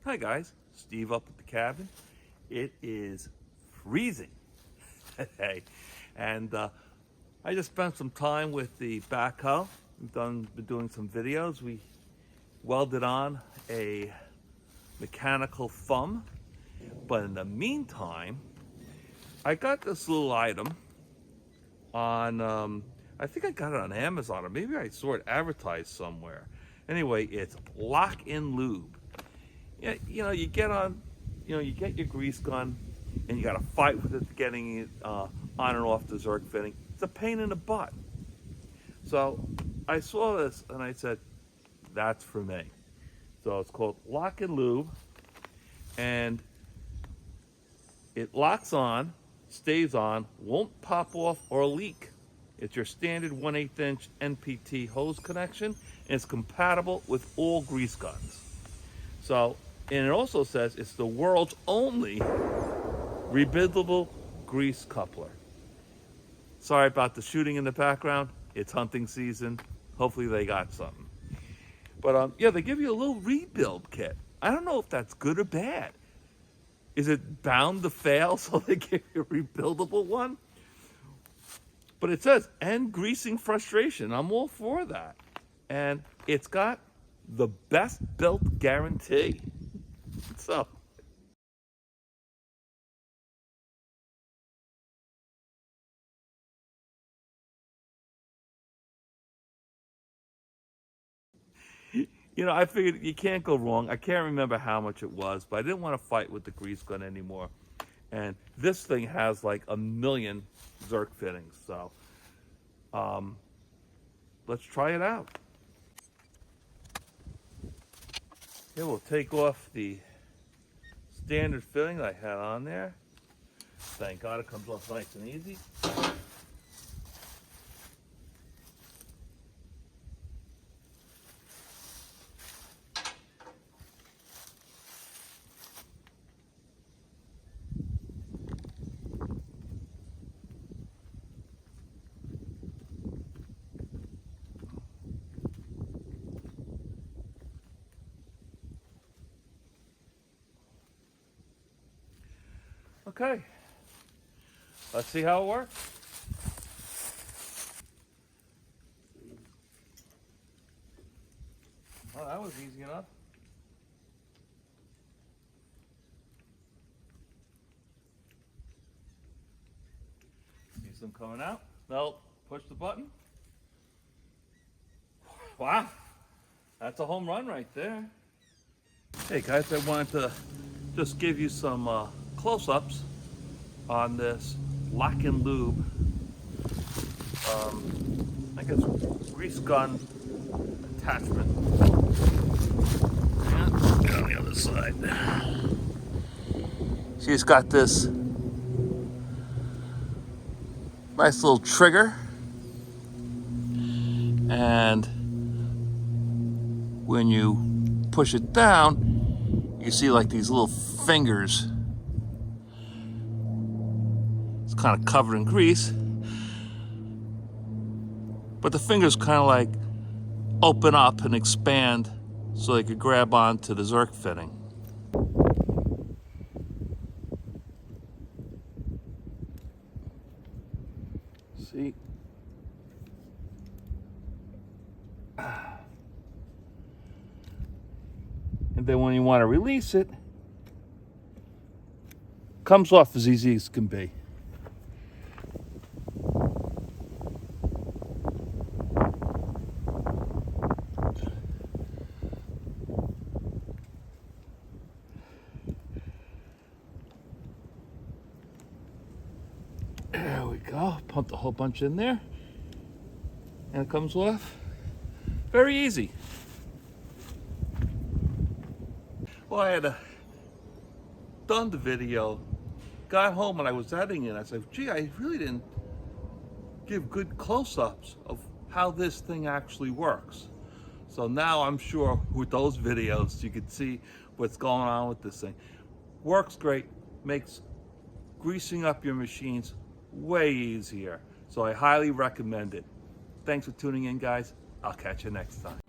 Hi guys, Steve up at the cabin. It is freezing today, and I just spent some time with the backhoe. We've been doing some videos. We welded on a mechanical thumb, but in the meantime, I got this little item on, I think I got it on Amazon, or maybe I saw it advertised somewhere. Anyway, it's LockNLube. Yeah, you get on, you get your grease gun, and you got to fight with it, getting it on and off the Zerk fitting. It's a pain in the butt. So I saw this and I said, that's for me. So it's called LockNLube, and it locks on, stays on, won't pop off or leak. It's your standard 1/8 inch NPT hose connection, and it's compatible with all grease guns. So, and it also says it's the world's only rebuildable grease coupler. Sorry about the shooting in the background. It's hunting season. Hopefully they got something. But yeah, they give you a little rebuild kit. I don't know if that's good or bad. Is it bound to fail, so they give you a rebuildable one? But it says, end greasing frustration. I'm all for that. And it's got the best built guarantee. So, I figured you can't go wrong. I can't remember how much it was, but I didn't want to fight with the grease gun anymore. And this thing has like 1 million Zerk fittings. So, let's try it out. Here, we'll take off the standard fitting that I had on there. Thank God it comes off nice and easy. Okay, let's see how it works. Well, that was easy enough. See some coming out? No, push the button. Wow, that's a home run right there. Hey guys, I wanted to just give you some close-ups on this LockNLube, I guess, grease gun attachment. And on the other side. She's got this nice little trigger, and when you push it down, you see like these little fingers. It's kind of covered in grease, but the fingers kind of like open up and expand so they could grab onto the Zerk fitting. See? And then when you want to release it, comes off as easy as can be. There we go. Pumped a whole bunch in there, and it comes off very easy. Well, I had done the video, got home, and I was editing it. I said, gee, I really didn't give good close-ups of how this thing actually works. So now I'm sure with those videos, you can see what's going on with this thing. Works great, makes greasing up your machines way easier. So I highly recommend it. Thanks for tuning in, guys. I'll catch you next time.